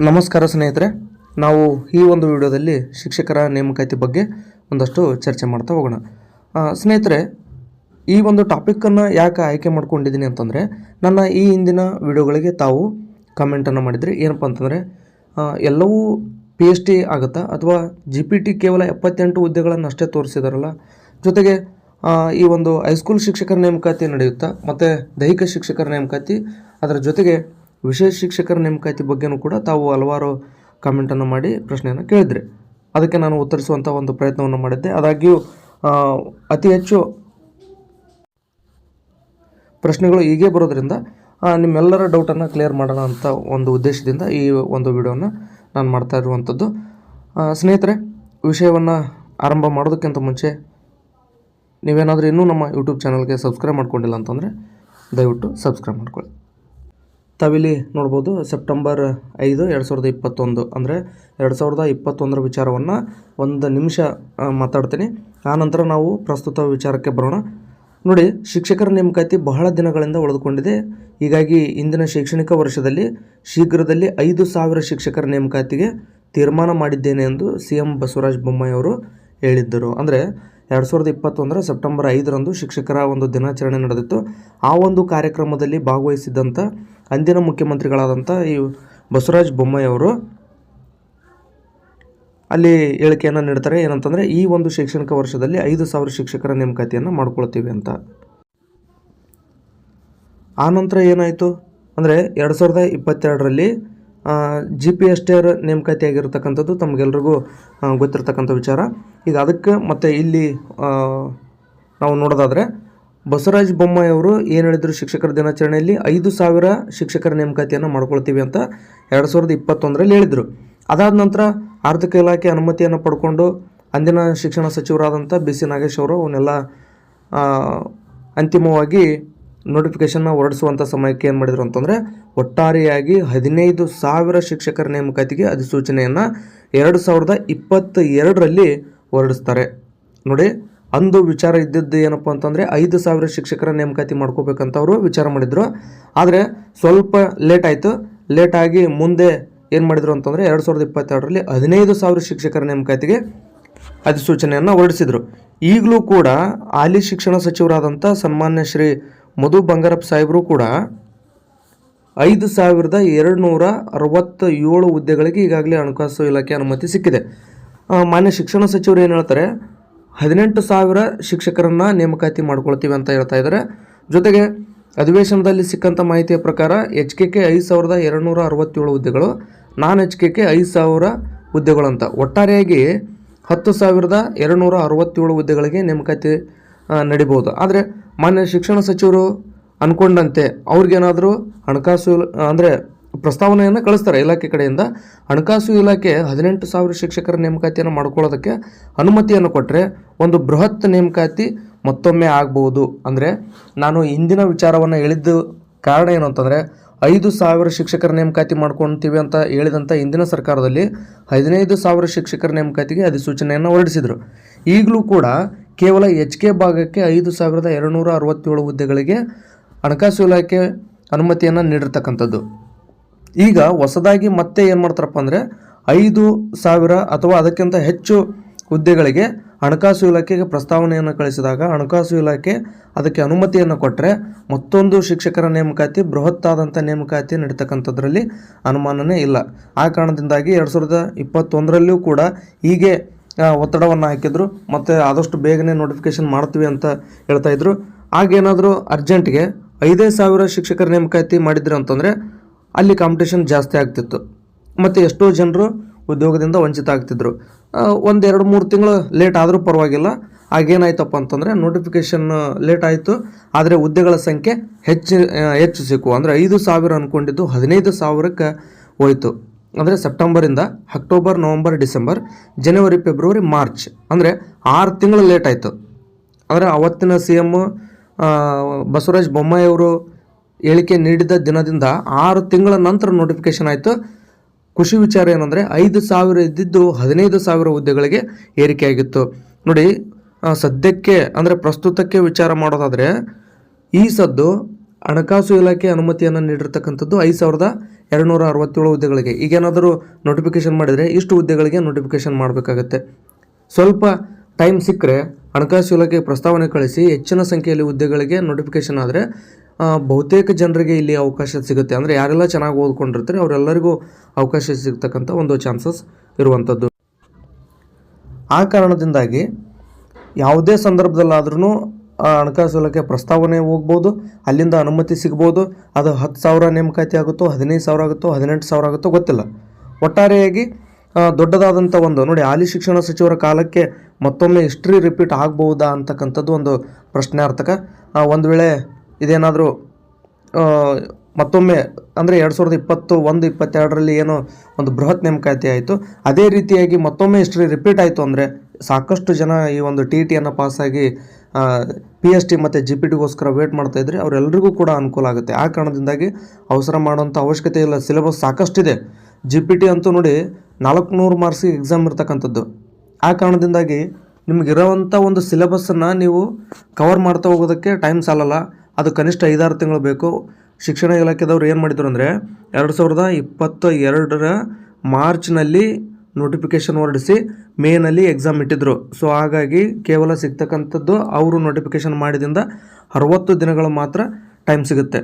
ನಮಸ್ಕಾರ ಸ್ನೇಹಿತರೆ, ನಾವು ಈ ಒಂದು ವಿಡಿಯೋದಲ್ಲಿ ಶಿಕ್ಷಕರ ನೇಮಕಾತಿ ಬಗ್ಗೆ ಒಂದಷ್ಟು ಚರ್ಚೆ ಮಾಡ್ತಾ ಹೋಗೋಣ. ಸ್ನೇಹಿತರೆ, ಈ ಒಂದು ಟಾಪಿಕನ್ನು ಯಾಕೆ ಆಯ್ಕೆ ಮಾಡ್ಕೊಂಡಿದ್ದೀನಿ ಅಂತಂದರೆ, ನನ್ನ ಈ ಹಿಂದಿನ ವಿಡಿಯೋಗಳಿಗೆ ತಾವು ಕಮೆಂಟನ್ನು ಮಾಡಿದರೆ ಏನಪ್ಪ ಅಂತಂದರೆ, ಎಲ್ಲವೂ PhD ಆಗುತ್ತಾ ಅಥವಾ GPT ಕೇವಲ 78 ಹುದ್ದೆಗಳನ್ನು ಅಷ್ಟೇ ತೋರಿಸಿದಾರಲ್ಲ, ಜೊತೆಗೆ ಈ ಒಂದು ಹೈಸ್ಕೂಲ್ ಶಿಕ್ಷಕರ ನೇಮಕಾತಿ ನಡೆಯುತ್ತಾ ಮತ್ತು ದೈಹಿಕ ಶಿಕ್ಷಕರ ನೇಮಕಾತಿ, ಅದರ ಜೊತೆಗೆ ವಿಶೇಷ ಶಿಕ್ಷಕರ ನೇಮಕಾತಿ ಬಗ್ಗೆನೂ ಕೂಡ ತಾವು ಹಲವಾರು ಕಮೆಂಟನ್ನು ಮಾಡಿ ಪ್ರಶ್ನೆಯನ್ನು ಕೇಳಿದ್ರಿ. ಅದಕ್ಕೆ ನಾನು ಉತ್ತರಿಸುವಂಥ ಒಂದು ಪ್ರಯತ್ನವನ್ನು ಮಾಡಿದ್ದೆ. ಆದಾಗ್ಯೂ ಅತಿ ಹೆಚ್ಚು ಪ್ರಶ್ನೆಗಳು ಹೀಗೆ ಬರೋದ್ರಿಂದ ನಿಮ್ಮೆಲ್ಲರ ಡೌಟನ್ನು ಕ್ಲಿಯರ್ ಮಾಡೋಣ ಅಂತ ಒಂದು ಉದ್ದೇಶದಿಂದ ಈ ಒಂದು ವಿಡಿಯೋನ ನಾನು ಮಾಡ್ತಾ ಇರುವಂಥದ್ದು. ಸ್ನೇಹಿತರೆ, ವಿಷಯವನ್ನು ಆರಂಭ ಮಾಡೋದಕ್ಕಿಂತ ಮುಂಚೆ ನೀವೇನಾದರೂ ಇನ್ನೂ ನಮ್ಮ ಯೂಟ್ಯೂಬ್ ಚಾನಲ್ಗೆ ಸಬ್ಸ್ಕ್ರೈಬ್ ಮಾಡ್ಕೊಂಡಿಲ್ಲ ಅಂತಂದರೆ ದಯವಿಟ್ಟು ಸಬ್ಸ್ಕ್ರೈಬ್ ಮಾಡ್ಕೊಳ್ಳಿ. ತಾವಿಲ್ಲಿ ನೋಡ್ಬೋದು, ಸೆಪ್ಟೆಂಬರ್ 5, 2021 ಅಂದರೆ 2021 ವಿಚಾರವನ್ನು ಒಂದು ನಿಮಿಷ ಮಾತಾಡ್ತೀನಿ. ಆನಂತರ ನಾವು ಪ್ರಸ್ತುತ ವಿಚಾರಕ್ಕೆ ಬರೋಣ. ನೋಡಿ, ಶಿಕ್ಷಕರ ನೇಮಕಾತಿ ಬಹಳ ದಿನಗಳಿಂದ ಉಳಿದುಕೊಂಡಿದೆ. ಹೀಗಾಗಿ ಇಂದಿನ ಶೈಕ್ಷಣಿಕ ವರ್ಷದಲ್ಲಿ ಶೀಘ್ರದಲ್ಲಿ 5,000 ಶಿಕ್ಷಕರ ನೇಮಕಾತಿಗೆ ತೀರ್ಮಾನ ಮಾಡಿದ್ದೇನೆ ಎಂದು CM ಬಸವರಾಜ ಬೊಮ್ಮಾಯಿ ಅವರು ಹೇಳಿದ್ದರು. ಅಂದರೆ 2021 ಸೆಪ್ಟೆಂಬರ್ 5ರಂದು ಶಿಕ್ಷಕರ ಒಂದು ದಿನಾಚರಣೆ ನಡೆದಿತ್ತು. ಆ ಒಂದು ಕಾರ್ಯಕ್ರಮದಲ್ಲಿ ಭಾಗವಹಿಸಿದ್ದಂಥ ಅಂದಿನ ಮುಖ್ಯಮಂತ್ರಿಗಳಾದಂಥ ಈ ಬಸವರಾಜ ಬೊಮ್ಮಾಯಿ ಅವರು ಅಲ್ಲಿ ಹೇಳಿಕೆಯನ್ನು ನೀಡ್ತಾರೆ. ಏನಂತಂದರೆ, ಈ ಒಂದು ಶೈಕ್ಷಣಿಕ ವರ್ಷದಲ್ಲಿ 5,000 ಶಿಕ್ಷಕರ ನೇಮಕಾತಿಯನ್ನು ಮಾಡ್ಕೊಳ್ತೀವಿ ಅಂತ. ಆನಂತರ ಏನಾಯಿತು ಅಂದರೆ 2022ರಲ್ಲಿ GPSTR ನೇಮಕಾತಿ ಆಗಿರತಕ್ಕಂಥದ್ದು ತಮಗೆಲ್ರಿಗೂ ಗೊತ್ತಿರತಕ್ಕಂಥ ವಿಚಾರ. ಈಗ ಅದಕ್ಕೆ ಮತ್ತು ಇಲ್ಲಿ ನಾವು ನೋಡೋದಾದರೆ ಬಸವರಾಜ ಬೊಮ್ಮಾಯಿ ಅವರು ಏನು ಹೇಳಿದರು, ಶಿಕ್ಷಕರ ದಿನಾಚರಣೆಯಲ್ಲಿ 5,000 ಶಿಕ್ಷಕರ ನೇಮಕಾತಿಯನ್ನು ಮಾಡ್ಕೊಳ್ತೀವಿ ಅಂತ 2021ರಲ್ಲಿ ಹೇಳಿದರು. ಅದಾದ ನಂತರ ಆರ್ಥಿಕ ಇಲಾಖೆ ಅನುಮತಿಯನ್ನು ಪಡ್ಕೊಂಡು ಅಂದಿನ ಶಿಕ್ಷಣ ಸಚಿವರಾದಂಥ BC ನಾಗೇಶ್ ಅವರು ಅವನ್ನೆಲ್ಲ ಅಂತಿಮವಾಗಿ ನೋಟಿಫಿಕೇಷನ್ನ ಹೊರಡಿಸುವಂಥ ಸಮಯಕ್ಕೆ ಏನು ಮಾಡಿದರು ಅಂತಂದರೆ, ಒಟ್ಟಾರೆಯಾಗಿ 15,000 ಶಿಕ್ಷಕರ ನೇಮಕಾತಿಗೆ ಅಧಿಸೂಚನೆಯನ್ನು 2022ರಲ್ಲಿ ಹೊರಡಿಸ್ತಾರೆ. ನೋಡಿ, ಅಂದು ವಿಚಾರ ಇದ್ದಿದ್ದು ಏನಪ್ಪ ಅಂತಂದರೆ 5,000 ಶಿಕ್ಷಕರ ನೇಮಕಾತಿ ಮಾಡ್ಕೋಬೇಕಂತ ಅವರು ವಿಚಾರ ಮಾಡಿದರು. ಆದರೆ ಸ್ವಲ್ಪ ಲೇಟಾಗಿ ಮುಂದೆ ಏನು ಮಾಡಿದರು ಅಂತಂದರೆ 2022ರಲ್ಲಿ 15,000 ಶಿಕ್ಷಕರ ನೇಮಕಾತಿಗೆ ಅಧಿಸೂಚನೆಯನ್ನು ಹೊರಡಿಸಿದರು. ಈಗಲೂ ಕೂಡ ಹಾಲಿ ಶಿಕ್ಷಣ ಸಚಿವರಾದಂಥ ಸನ್ಮಾನ್ಯ ಶ್ರೀ ಮಧು ಬಂಗಾರಪ್ಪ ಸಾಹೇಬರು ಕೂಡ 5,267 ಹುದ್ದೆಗಳಿಗೆ ಈಗಾಗಲೇ ಹಣಕಾಸು ಇಲಾಖೆ ಅನುಮತಿ ಸಿಕ್ಕಿದೆ. ಮಾನ್ಯ ಶಿಕ್ಷಣ ಸಚಿವರು ಏನು ಹೇಳ್ತಾರೆ, 18,000 ಶಿಕ್ಷಕರನ್ನು ನೇಮಕಾತಿ ಮಾಡ್ಕೊಳ್ತೀವಿ ಅಂತ ಹೇಳ್ತಾ ಇದ್ದಾರೆ. ಜೊತೆಗೆ ಅಧಿವೇಶನದಲ್ಲಿ ಸಿಕ್ಕಂಥ ಮಾಹಿತಿಯ ಪ್ರಕಾರ HKK 5,267 ಹುದ್ದೆಗಳು, ನಾನ್ HKK 5,000 ಹುದ್ದೆಗಳು ಅಂತ ಒಟ್ಟಾರೆಯಾಗಿ 10,267 ಹುದ್ದೆಗಳಿಗೆ ನೇಮಕಾತಿ ನಡಿಬೋದು. ಆದರೆ ಮಾನ್ಯ ಶಿಕ್ಷಣ ಸಚಿವರು ಅಂದ್ಕೊಂಡಂತೆ ಅವ್ರಿಗೇನಾದರೂ ಹಣಕಾಸು ಅಂದರೆ ಪ್ರಸ್ತಾವನೆಯನ್ನು ಕಳಿಸ್ತಾರೆ ಇಲಾಖೆ ಕಡೆಯಿಂದ. ಹಣಕಾಸು ಇಲಾಖೆ 18,000 ಶಿಕ್ಷಕರ ನೇಮಕಾತಿಯನ್ನು ಮಾಡ್ಕೊಳ್ಳೋದಕ್ಕೆ ಅನುಮತಿಯನ್ನು ಕೊಟ್ಟರೆ ಒಂದು ಬೃಹತ್ ನೇಮಕಾತಿ ಮತ್ತೊಮ್ಮೆ ಆಗ್ಬೋದು. ಅಂದರೆ ನಾನು ಇಂದಿನ ವಿಚಾರವನ್ನು ಹೇಳಿದ್ದು ಕಾರಣ ಏನು ಅಂತಂದರೆ, 5,000 ಶಿಕ್ಷಕರ ನೇಮಕಾತಿ ಮಾಡ್ಕೊಳ್ತೀವಿ ಅಂತ ಹೇಳಿದಂಥ ಇಂದಿನ ಸರ್ಕಾರದಲ್ಲಿ 15,000 ಶಿಕ್ಷಕರ ನೇಮಕಾತಿಗೆ ಅಧಿಸೂಚನೆಯನ್ನು ಹೊರಡಿಸಿದರು. ಈಗಲೂ ಕೂಡ ಕೇವಲ HK ಭಾಗಕ್ಕೆ 5,267 ಹುದ್ದೆಗಳಿಗೆ ಹಣಕಾಸು ಇಲಾಖೆ ಅನುಮತಿಯನ್ನು ನೀಡಿರ್ತಕ್ಕಂಥದ್ದು. ಈಗ ಹೊಸದಾಗಿ ಮತ್ತೆ ಏನು ಮಾಡ್ತಾರಪ್ಪ ಅಂದರೆ, 5,000 ಅಥವಾ ಅದಕ್ಕಿಂತ ಹೆಚ್ಚು ಹುದ್ದೆಗಳಿಗೆ ಹಣಕಾಸು ಇಲಾಖೆಗೆ ಪ್ರಸ್ತಾವನೆಯನ್ನು ಕಳಿಸಿದಾಗ ಹಣಕಾಸು ಇಲಾಖೆ ಅದಕ್ಕೆ ಅನುಮತಿಯನ್ನು ಕೊಟ್ಟರೆ ಮತ್ತೊಂದು ಶಿಕ್ಷಕರ ನೇಮಕಾತಿ ಬೃಹತ್ತಾದಂಥ ನೇಮಕಾತಿ ನಡೀತಕ್ಕಂಥದ್ರಲ್ಲಿ ಅನುಮಾನನೇ ಇಲ್ಲ. ಆ ಕಾರಣದಿಂದಾಗಿ 2021ರಲ್ಲೂ ಕೂಡ ಹೀಗೆ ಒತ್ತಡವನ್ನು ಹಾಕಿದ್ರು ಮತ್ತು ಆದಷ್ಟು ಬೇಗನೆ ನೋಟಿಫಿಕೇಷನ್ ಮಾಡ್ತೀವಿ ಅಂತ ಹೇಳ್ತಾಯಿದ್ರು. ಆಗೇನಾದರೂ ಅರ್ಜೆಂಟ್ಗೆ 5,000 ಶಿಕ್ಷಕರ ನೇಮಕಾತಿ ಮಾಡಿದ್ರು ಅಂತಂದರೆ ಅಲ್ಲಿ ಕಾಂಪಿಟೇಷನ್ ಜಾಸ್ತಿ ಆಗ್ತಿತ್ತು ಮತ್ತು ಎಷ್ಟೋ ಜನರು ಉದ್ಯೋಗದಿಂದ ವಂಚಿತ ಆಗ್ತಿದ್ರು. 1-2-3 ತಿಂಗಳು ಲೇಟ್ ಆದರೂ ಪರವಾಗಿಲ್ಲ. ಆಗೇನಾಯ್ತಪ್ಪ ಅಂತಂದರೆ ನೋಟಿಫಿಕೇಷನ್ ಲೇಟ್ ಆಯಿತು, ಆದರೆ ಹುದ್ದೆಗಳ ಸಂಖ್ಯೆ ಹೆಚ್ಚು ಸಿಕ್ಕು. ಅಂದರೆ 5,000 ಅಂದ್ಕೊಂಡಿದ್ದು 15,000ಕ್ಕೆ ಹೋಯಿತು. ಅಂದರೆ ಸೆಪ್ಟೆಂಬರಿಂದ ಅಕ್ಟೋಬರ್, ನವಂಬರ್, ಡಿಸೆಂಬರ್, ಜನವರಿ, ಫೆಬ್ರವರಿ, ಮಾರ್ಚ್ ಅಂದರೆ 6 ತಿಂಗಳು ಲೇಟ್ ಆಯಿತು. ಅಂದರೆ ಅವತ್ತಿನ CM ಬಸವರಾಜ ಬೊಮ್ಮಾಯಿ ಅವರು ಹೇಳಿಕೆ ನೀಡಿದ ದಿನದಿಂದ 6 ತಿಂಗಳ ನಂತರ ನೋಟಿಫಿಕೇಷನ್ ಆಯಿತು. ಖುಷಿ ವಿಚಾರ ಏನಂದರೆ 5,000 ಇದ್ದಿದ್ದು 15,000 ಹುದ್ದೆಗಳಿಗೆ ಏರಿಕೆಯಾಗಿತ್ತು. ನೋಡಿ, ಸದ್ಯಕ್ಕೆ ಅಂದರೆ ಪ್ರಸ್ತುತಕ್ಕೆ ವಿಚಾರ ಮಾಡೋದಾದರೆ ಈ ಸದ್ದು ಹಣಕಾಸು ಇಲಾಖೆ ಅನುಮತಿಯನ್ನು ನೀಡಿರ್ತಕ್ಕಂಥದ್ದು 5267 ಹುದ್ದೆಗಳಿಗೆ. ಈಗೇನಾದರೂ ನೋಟಿಫಿಕೇಶನ್ ಮಾಡಿದರೆ ಇಷ್ಟು ಹುದ್ದೆಗಳಿಗೆ ನೋಟಿಫಿಕೇಶನ್ ಮಾಡಬೇಕಾಗತ್ತೆ. ಸ್ವಲ್ಪ ಟೈಮ್ ಸಿಕ್ಕರೆ ಹಣಕಾಸು ಇಲಾಖೆ ಪ್ರಸ್ತಾವನೆ ಕಳಿಸಿ ಹೆಚ್ಚಿನ ಸಂಖ್ಯೆಯಲ್ಲಿ ಹುದ್ದೆಗಳಿಗೆ ನೋಟಿಫಿಕೇಶನ್ ಆದರೆ ಬಹುತೇಕ ಜನರಿಗೆ ಇಲ್ಲಿ ಅವಕಾಶ ಸಿಗುತ್ತೆ. ಅಂದರೆ ಯಾರೆಲ್ಲ ಚೆನ್ನಾಗಿ ಓದ್ಕೊಂಡಿರ್ತಾರೆ ಅವರೆಲ್ಲರಿಗೂ ಅವಕಾಶ ಸಿಗ್ತಕ್ಕಂಥ ಒಂದು ಚಾನ್ಸಸ್ ಇರುವಂಥದ್ದು. ಆ ಕಾರಣದಿಂದಾಗಿ ಯಾವುದೇ ಸಂದರ್ಭದಲ್ಲಾದ್ರೂ ಹಣಕಾಸು ಇಲಾಖೆ ಪ್ರಸ್ತಾವನೆ ಹೋಗ್ಬೋದು, ಅಲ್ಲಿಂದ ಅನುಮತಿ ಸಿಗ್ಬೋದು. ಅದು 10,000 ನೇಮಕಾತಿ ಆಗುತ್ತೋ, 15,000 ಆಗುತ್ತೋ, 18,000 ಆಗುತ್ತೋ ಗೊತ್ತಿಲ್ಲ. ಒಟ್ಟಾರೆಯಾಗಿ ದೊಡ್ಡದಾದಂಥ ಒಂದು ನೋಡಿ, ಹಾಲಿ ಶಿಕ್ಷಣ ಸಚಿವರ ಕಾಲಕ್ಕೆ ಮತ್ತೊಮ್ಮೆ ಹಿಸ್ಟ್ರಿ ರಿಪೀಟ್ ಆಗ್ಬೋದಾ ಅಂತಕ್ಕಂಥದ್ದು ಒಂದು ಪ್ರಶ್ನಾರ್ಥಕ. ಒಂದು ವೇಳೆ ಇದೇನಾದರೂ ಮತ್ತೊಮ್ಮೆ ಅಂದರೆ 2021-22ರಲ್ಲಿ ಏನೋ ಒಂದು ಬೃಹತ್ ನೇಮಕಾತಿ ಆಯಿತು, ಅದೇ ರೀತಿಯಾಗಿ ಮತ್ತೊಮ್ಮೆ ಹಿಸ್ಟ್ರಿ ರಿಪೀಟ್ ಆಯಿತು ಅಂದರೆ ಸಾಕಷ್ಟು ಜನ ಈ ಒಂದು TETಯನ್ನು ಪಾಸಾಗಿ PST ಮತ್ತು GPTಗೋಸ್ಕರ ವೇಟ್ ಮಾಡ್ತಾಯಿದ್ರೆ ಅವರೆಲ್ಲರಿಗೂ ಕೂಡ ಅನುಕೂಲ ಆಗುತ್ತೆ. ಆ ಕಾರಣದಿಂದಾಗಿ ಅವಸರ ಮಾಡೋಂಥ ಅವಶ್ಯಕತೆ ಇಲ್ಲ. ಸಿಲೆಬಸ್ ಸಾಕಷ್ಟಿದೆ. GPT ಅಂತೂ ನೋಡಿ 400 ಮಾರ್ಕ್ಸಿಗೆ ಎಕ್ಸಾಮ್ ಇರ್ತಕ್ಕಂಥದ್ದು. ಆ ಕಾರಣದಿಂದಾಗಿ ನಿಮಗಿರೋವಂಥ ಒಂದು ಸಿಲೆಬಸ್ಸನ್ನು ನೀವು ಕವರ್ ಮಾಡ್ತಾ ಹೋಗೋದಕ್ಕೆ ಟೈಮ್ ಸಾಲಲ್ಲ. ಅದು ಕನಿಷ್ಠ 5-6 ತಿಂಗಳು ಬೇಕು. ಶಿಕ್ಷಣ ಇಲಾಖೆದವ್ರು ಏನು ಮಾಡಿದ್ರು ಅಂದರೆ 2022 ಮಾರ್ಚ್ನಲ್ಲಿ ನೋಟಿಫಿಕೇಷನ್ ಹೊರಡಿಸಿ ಮೇನಲ್ಲಿ ಎಕ್ಸಾಮ್ ಇಟ್ಟಿದ್ರು. ಸೊ ಹಾಗಾಗಿ ಕೇವಲ ಸಿಗ್ತಕ್ಕಂಥದ್ದು ಅವರು ನೋಟಿಫಿಕೇಷನ್ ಮಾಡಿದಿಂದ 60 ದಿನಗಳು ಮಾತ್ರ ಟೈಮ್ ಸಿಗುತ್ತೆ.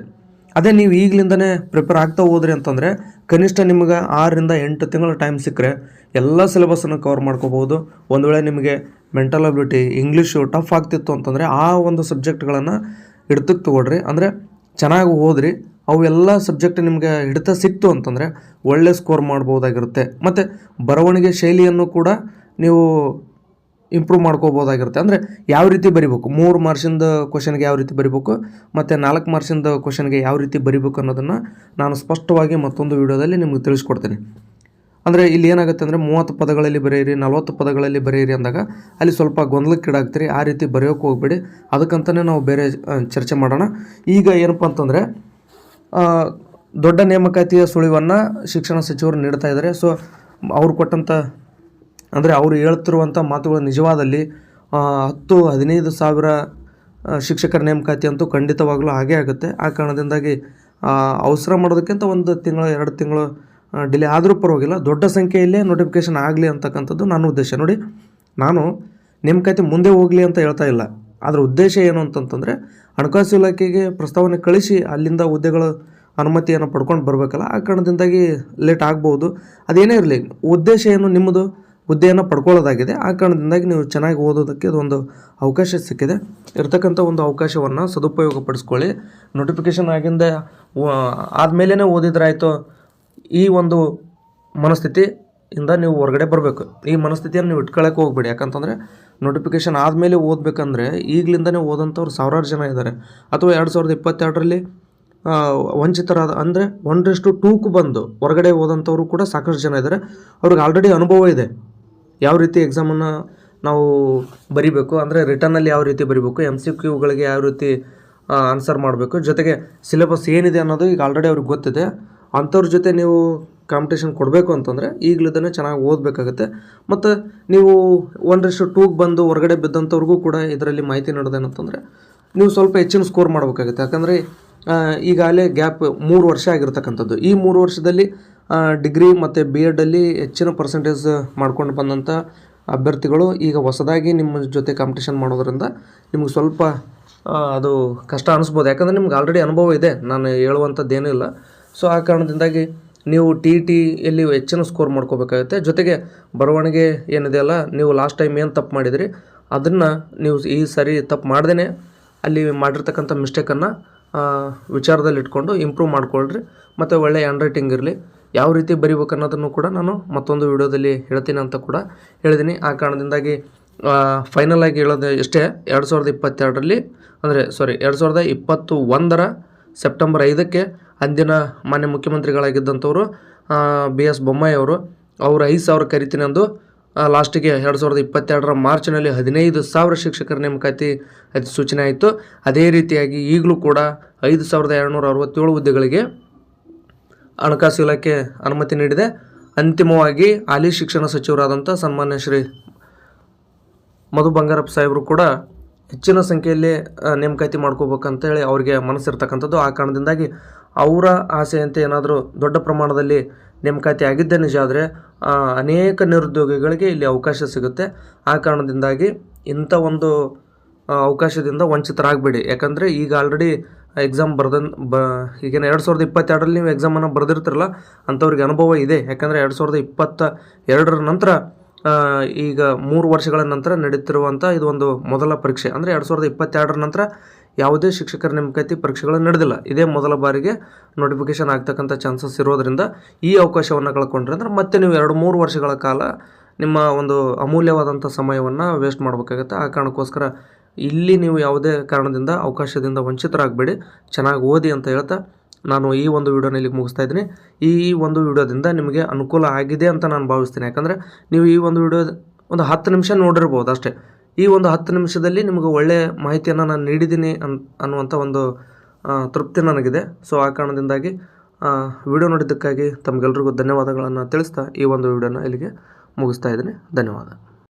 ಅದೇ ನೀವು ಈಗಲಿಂದನೇ ಪ್ರಿಪೇರ್ ಆಗ್ತಾ ಹೋದ್ರಿ ಅಂತಂದರೆ ಕನಿಷ್ಠ ನಿಮ್ಗೆ 6-8 ತಿಂಗಳ ಟೈಮ್ ಸಿಕ್ಕರೆ ಎಲ್ಲ ಸಿಲೆಬಸ್ಸನ್ನು ಕವರ್ ಮಾಡ್ಕೋಬೋದು. ಒಂದು ವೇಳೆ ನಿಮಗೆ ಮೆಂಟಲ್ ಅಬಿಲಿಟಿ, ಇಂಗ್ಲೀಷು ಟಫ್ ಆಗ್ತಿತ್ತು ಅಂತಂದರೆ ಆ ಒಂದು ಸಬ್ಜೆಕ್ಟ್ಗಳನ್ನು ಹಿಡ್ತಕ್ಕೆ ತೊಗೊಳ್ರಿ. ಅಂದರೆ ಚೆನ್ನಾಗಿ ಓದ್ರಿ. ಅವು ಎಲ್ಲ ಸಬ್ಜೆಕ್ಟ್ ನಿಮಗೆ ಹಿಡಿತ ಸಿಕ್ತು ಅಂತಂದರೆ ಒಳ್ಳೆ ಸ್ಕೋರ್ ಮಾಡ್ಬೋದಾಗಿರುತ್ತೆ. ಮತ್ತು ಬರವಣಿಗೆ ಶೈಲಿಯನ್ನು ಕೂಡ ನೀವು ಇಂಪ್ರೂವ್ ಮಾಡ್ಕೋಬೋದಾಗಿರುತ್ತೆ. ಅಂದರೆ ಯಾವ ರೀತಿ ಬರಿಬೇಕು, 3 ಮಾರ್ಕ್ಸಿಂದ ಕ್ವಶನ್ಗೆ ಯಾವ ರೀತಿ ಬರಿಬೇಕು ಮತ್ತು 4 ಮಾರ್ಕ್ಸಿಂದ ಕ್ವಶನ್ಗೆ ಯಾವ ರೀತಿ ಬರಿಬೇಕು ಅನ್ನೋದನ್ನು ನಾನು ಸ್ಪಷ್ಟವಾಗಿ ಮತ್ತೊಂದು ವಿಡಿಯೋದಲ್ಲಿ ನಿಮಗೆ ತಿಳಿಸ್ಕೊಡ್ತೀನಿ. ಅಂದರೆ ಇಲ್ಲಿ ಏನಾಗುತ್ತೆ ಅಂದರೆ 30 ಪದಗಳಲ್ಲಿ ಬರೆಯಿರಿ, 40 ಪದಗಳಲ್ಲಿ ಬರೆಯಿರಿ ಅಂದಾಗ ಅಲ್ಲಿ ಸ್ವಲ್ಪ ಗೊಂದಲಕ್ಕೀಡಾಗ್ತೀರಿ. ಆ ರೀತಿ ಬರೆಯೋಕ್ಕೆ ಹೋಗ್ಬೇಡಿ. ಅದಕ್ಕಂತಲೇ ನಾವು ಬೇರೆ ಚರ್ಚೆ ಮಾಡೋಣ. ಈಗ ಏನಪ್ಪ ಅಂತಂದರೆ ದೊಡ್ಡ ನೇಮಕಾತಿಯ ಸುಳಿವನ್ನು ಶಿಕ್ಷಣ ಸಚಿವರು ನೀಡ್ತಾ ಇದ್ದಾರೆ. ಸೊ ಅವ್ರು ಕೊಟ್ಟಂಥ ಅಂದರೆ ಅವರು ಹೇಳ್ತಿರುವಂಥ ಮಾತುಗಳು ನಿಜವಾದಲ್ಲಿ 10-15 ಸಾವಿರ ಶಿಕ್ಷಕರ ನೇಮಕಾತಿ ಅಂತೂ ಖಂಡಿತವಾಗಲೂ ಹಾಗೇ ಆಗುತ್ತೆ. ಆ ಕಾರಣದಿಂದಾಗಿ ಅವಸರ ಮಾಡೋದಕ್ಕಿಂತ 1 ತಿಂಗಳು 2 ತಿಂಗಳು ಡಿಲೇ ಆದರೂ ಪರವಾಗಿಲ್ಲ, ದೊಡ್ಡ ಸಂಖ್ಯೆಯಲ್ಲೇ ನೋಟಿಫಿಕೇಷನ್ ಆಗಲಿ ಅಂತಕ್ಕಂಥದ್ದು ನನ್ನ ಉದ್ದೇಶ. ನೋಡಿ, ನಾನು ನೇಮಕಾತಿ ಮುಂದೆ ಹೋಗಲಿ ಅಂತ ಹೇಳ್ತಾ ಇಲ್ಲ. ಅದರ ಉದ್ದೇಶ ಏನು ಅಂತಂತಂದರೆ ಹಣಕಾಸು ಇಲಾಖೆಗೆ ಪ್ರಸ್ತಾವನೆ ಕಳಿಸಿ ಅಲ್ಲಿಂದ ಹುದ್ದೆಗಳ ಅನುಮತಿಯನ್ನು ಪಡ್ಕೊಂಡು ಬರಬೇಕಲ್ಲ. ಆ ಕಾರಣದಿಂದಾಗಿ ಲೇಟ್ ಆಗ್ಬೋದು. ಅದೇನೇ ಇರಲಿ, ಉದ್ದೇಶ ಏನು, ನಿಮ್ಮದು ಹುದ್ದೆಯನ್ನು ಪಡ್ಕೊಳ್ಳೋದಾಗಿದೆ. ಆ ಕಾರಣದಿಂದಾಗಿ ನೀವು ಚೆನ್ನಾಗಿ ಓದೋದಕ್ಕೆ ಅದೊಂದು ಅವಕಾಶ ಸಿಕ್ಕಿದೆ. ಇರ್ತಕ್ಕಂಥ ಒಂದು ಅವಕಾಶವನ್ನು ಸದುಪಯೋಗ ಪಡಿಸ್ಕೊಳ್ಳಿ. ನೋಟಿಫಿಕೇಷನ್ ಆಗಿಂದ ಆದಮೇಲೆ ಓದಿದ್ರಾಯ್ತು, ಈ ಒಂದು ಮನಸ್ಥಿತಿಯಿಂದ ನೀವು ಹೊರಗಡೆ ಬರಬೇಕು. ಈ ಮನಸ್ಥಿತಿಯನ್ನು ನೀವು ಇಟ್ಕೊಳ್ಳೋಕೆ ಹೋಗ್ಬೇಡಿ. ಯಾಕಂತಂದರೆ ನೋಟಿಫಿಕೇಷನ್ ಆದಮೇಲೆ ಓದಬೇಕಂದ್ರೆ ಈಗಲಿಂದನೇ ಓದಂಥವ್ರು ಸಾವಿರಾರು ಜನ ಇದ್ದಾರೆ. ಅಥವಾ 2022ರಲ್ಲಿ ವಂಚಿತರಾದ ಅಂದರೆ 1:2ಕ್ಕೂ ಬಂದು ಹೊರಗಡೆ ಓದಂಥವ್ರು ಕೂಡ ಸಾಕಷ್ಟು ಜನ ಇದ್ದಾರೆ. ಅವ್ರಿಗೆ ಆಲ್ರೆಡಿ ಅನುಭವ ಇದೆ, ಯಾವ ರೀತಿ ಎಕ್ಸಾಮನ್ನು ನಾವು ಬರಿಬೇಕು, ಅಂದರೆ ರಿಟರ್ನಲ್ಲಿ ಯಾವ ರೀತಿ ಬರಿಬೇಕು, MCQಗಳಿಗೆ ಯಾವ ರೀತಿ ಆನ್ಸರ್ ಮಾಡಬೇಕು, ಜೊತೆಗೆ ಸಿಲೆಬಸ್ ಏನಿದೆ ಅನ್ನೋದು ಈಗ ಆಲ್ರೆಡಿ ಅವ್ರಿಗೆ ಗೊತ್ತಿದೆ. ಅಂಥವ್ರ ಜೊತೆ ನೀವು ಕಾಂಪಿಟೇಷನ್ ಕೊಡಬೇಕು ಅಂತಂದರೆ ಈಗಲಿದ್ದನೇ ಚೆನ್ನಾಗಿ ಓದಬೇಕಾಗುತ್ತೆ. ಮತ್ತು ನೀವು 1:2ಕ್ಕೆ ಬಂದು ಹೊರಗಡೆ ಬಿದ್ದಂಥವ್ರಿಗೂ ಕೂಡ ಇದರಲ್ಲಿ ಮಾಹಿತಿ ನೀಡೋದೇನಂತಂದರೆ ನೀವು ಸ್ವಲ್ಪ ಹೆಚ್ಚಿನ ಸ್ಕೋರ್ ಮಾಡಬೇಕಾಗುತ್ತೆ. ಯಾಕಂದರೆ ಈಗಾಗಲೇ ಗ್ಯಾಪ್ 3 ವರ್ಷ ಆಗಿರ್ತಕ್ಕಂಥದ್ದು. ಈ 3 ವರ್ಷದಲ್ಲಿ ಡಿಗ್ರಿ ಮತ್ತು BEdಲ್ಲಿ ಹೆಚ್ಚಿನ ಪರ್ಸೆಂಟೇಜ್ ಮಾಡ್ಕೊಂಡು ಬಂದಂಥ ಅಭ್ಯರ್ಥಿಗಳು ಈಗ ಹೊಸದಾಗಿ ನಿಮ್ಮ ಜೊತೆ ಕಾಂಪಿಟೇಷನ್ ಮಾಡೋದ್ರಿಂದ ನಿಮ್ಗೆ ಸ್ವಲ್ಪ ಅದು ಕಷ್ಟ ಅನ್ನಿಸ್ಬೋದು. ಯಾಕಂದರೆ ನಿಮ್ಗೆ ಆಲ್ರೆಡಿ ಅನುಭವ ಇದೆ, ನಾನು ಹೇಳುವಂಥದ್ದೇನೂ ಇಲ್ಲ. ಸೊ ಆ ಕಾರಣದಿಂದಾಗಿ ನೀವು TETಯಲ್ಲಿ ಹೆಚ್ಚಿನ ಸ್ಕೋರ್ ಮಾಡ್ಕೋಬೇಕಾಗುತ್ತೆ. ಜೊತೆಗೆ ಬರವಣಿಗೆ ಏನಿದೆಯಲ್ಲ, ನೀವು ಲಾಸ್ಟ್ ಟೈಮ್ ಏನು ತಪ್ಪು ಮಾಡಿದಿರಿ ಅದನ್ನು ನೀವು ಈ ಸರಿ ತಪ್ಪು ಮಾಡ್ದೇ ಅಲ್ಲಿ ಮಾಡಿರ್ತಕ್ಕಂಥ ಮಿಸ್ಟೇಕನ್ನು ವಿಚಾರದಲ್ಲಿ ಇಟ್ಕೊಂಡು ಇಂಪ್ರೂವ್ ಮಾಡ್ಕೊಳ್ರಿ. ಮತ್ತು ಒಳ್ಳೆ ಹ್ಯಾಂಡ್ ರೈಟಿಂಗ್ ಇರಲಿ. ಯಾವ ರೀತಿ ಬರಿಬೇಕು ಅನ್ನೋದನ್ನು ಕೂಡ ನಾನು ಮತ್ತೊಂದು ವಿಡಿಯೋದಲ್ಲಿ ಹೇಳ್ತೀನಿ ಅಂತ ಕೂಡ ಹೇಳಿದ್ದೀನಿ. ಆ ಕಾರಣದಿಂದಾಗಿ ಫೈನಲ್ ಆಗಿ ಹೇಳೋದು ಇಷ್ಟೇ, 2022ರಲ್ಲಿ ಅಂದರೆ 2021 ಸೆಪ್ಟೆಂಬರ್ 5ಕ್ಕೆ ಅಂದಿನ ಮಾನ್ಯ ಮುಖ್ಯಮಂತ್ರಿಗಳಾಗಿದ್ದಂಥವರು BS ಬೊಮ್ಮಾಯಿ ಅವರು 5,000 ಕರಿತೀನಿ ಅಂದು ಲಾಸ್ಟಿಗೆ 2022 ಮಾರ್ಚ್ನಲ್ಲಿ 15,000 ಶಿಕ್ಷಕರ ನೇಮಕಾತಿ ಅಧಿಸೂಚನೆ ಆಯಿತು. ಅದೇ ರೀತಿಯಾಗಿ ಈಗಲೂ ಕೂಡ 5,267 ಹುದ್ದೆಗಳಿಗೆ ಹಣಕಾಸು ಇಲಾಖೆ ಅನುಮತಿ ನೀಡಿದೆ. ಅಂತಿಮವಾಗಿ ಹಾಲಿ ಶಿಕ್ಷಣ ಸಚಿವರಾದಂಥ ಸನ್ಮಾನ್ಯ ಶ್ರೀ ಮಧು ಬಂಗಾರಪ್ಪ ಸಾಹೇಬರು ಕೂಡ ಹೆಚ್ಚಿನ ಸಂಖ್ಯೆಯಲ್ಲಿ ನೇಮಕಾತಿ ಮಾಡ್ಕೋಬೇಕಂತೇಳಿ ಅವ್ರಿಗೆ ಮನಸ್ಸಿರ್ತಕ್ಕಂಥದ್ದು. ಆ ಕಾರಣದಿಂದಾಗಿ ಅವರ ಆಸೆಯಂತೆ ಏನಾದರೂ ದೊಡ್ಡ ಪ್ರಮಾಣದಲ್ಲಿ ನೇಮಕಾತಿ ಆಗಿದ್ದೇ ನಿಜ ಆದರೆ ಅನೇಕ ನಿರುದ್ಯೋಗಿಗಳಿಗೆ ಇಲ್ಲಿ ಅವಕಾಶ ಸಿಗುತ್ತೆ. ಆ ಕಾರಣದಿಂದಾಗಿ ಇಂಥ ಒಂದು ಅವಕಾಶದಿಂದ ವಂಚಿತರಾಗಬೇಡಿ. ಯಾಕಂದರೆ ಈಗ ಆಲ್ರೆಡಿ ಎಕ್ಸಾಮ್ ಈಗೇನು 2022ರಲ್ಲಿ ನೀವು ಎಕ್ಸಾಮನ್ನು ಬರೆದಿರ್ತಿರಲ್ಲ, ಅಂಥವ್ರಿಗೆ ಅನುಭವ ಇದೆ. ಯಾಕಂದರೆ 2022ರ ನಂತರ ಈಗ 3 ವರ್ಷಗಳ ನಂತರ ನಡೀತಿರುವಂಥ ಇದು ಒಂದು ಮೊದಲ ಪರೀಕ್ಷೆ. ಅಂದರೆ 2022ರ ನಂತರ ಯಾವುದೇ ಶಿಕ್ಷಕರ ನೇಮಕಾತಿ ಪರೀಕ್ಷೆಗಳು ನಡೆದಿಲ್ಲ. ಇದೇ ಮೊದಲ ಬಾರಿಗೆ ನೋಟಿಫಿಕೇಷನ್ ಆಗ್ತಕ್ಕಂಥ ಚಾನ್ಸಸ್ ಇರೋದರಿಂದ ಈ ಅವಕಾಶವನ್ನು ಕಳ್ಕೊಂಡ್ರೆ ಅಂದ್ರೆ ಮತ್ತೆ ನೀವು 2-3 ವರ್ಷಗಳ ಕಾಲ ನಿಮ್ಮ ಒಂದು ಅಮೂಲ್ಯವಾದಂಥ ಸಮಯವನ್ನು ವೇಸ್ಟ್ ಮಾಡಬೇಕಾಗತ್ತೆ. ಆ ಕಾರಣಕ್ಕೋಸ್ಕರ ಇಲ್ಲಿ ನೀವು ಯಾವುದೇ ಕಾರಣದಿಂದ ಅವಕಾಶದಿಂದ ವಂಚಿತರಾಗಬೇಡಿ, ಚೆನ್ನಾಗಿ ಓದಿ ಅಂತ ಹೇಳ್ತಾ ನಾನು ಈ ಒಂದು ವಿಡಿಯೋನ ಇಲ್ಲಿಗೆ ಮುಗಿಸ್ತಾ ಇದ್ದೀನಿ. ಈ ಒಂದು ವಿಡಿಯೋದಿಂದ ನಿಮಗೆ ಅನುಕೂಲ ಆಗಿದೆ ಅಂತ ನಾನು ಭಾವಿಸ್ತೀನಿ. ಯಾಕಂದರೆ ನೀವು ಈ ಒಂದು ವಿಡಿಯೋ ಒಂದು 10 ನಿಮಿಷ ನೋಡಿರ್ಬೋದು ಅಷ್ಟೇ. ಈ ಒಂದು 10 ನಿಮಿಷದಲ್ಲಿ ನಿಮಗೆ ಒಳ್ಳೆಯ ಮಾಹಿತಿಯನ್ನು ನಾನು ನೀಡಿದ್ದೀನಿ ಅನ್ನುವಂಥ ಒಂದು ತೃಪ್ತಿ ನನಗಿದೆ. ಸೊ ಆ ಕಾರಣದಿಂದಾಗಿ ವಿಡಿಯೋ ನೋಡಿದ್ದಕ್ಕಾಗಿ ತಮಗೆಲ್ರಿಗೂ ಧನ್ಯವಾದಗಳನ್ನು ತಿಳಿಸ್ತಾ ಈ ಒಂದು ವಿಡಿಯೋನ ಇಲ್ಲಿಗೆ ಮುಗಿಸ್ತಾ ಇದ್ದೀನಿ. ಧನ್ಯವಾದ.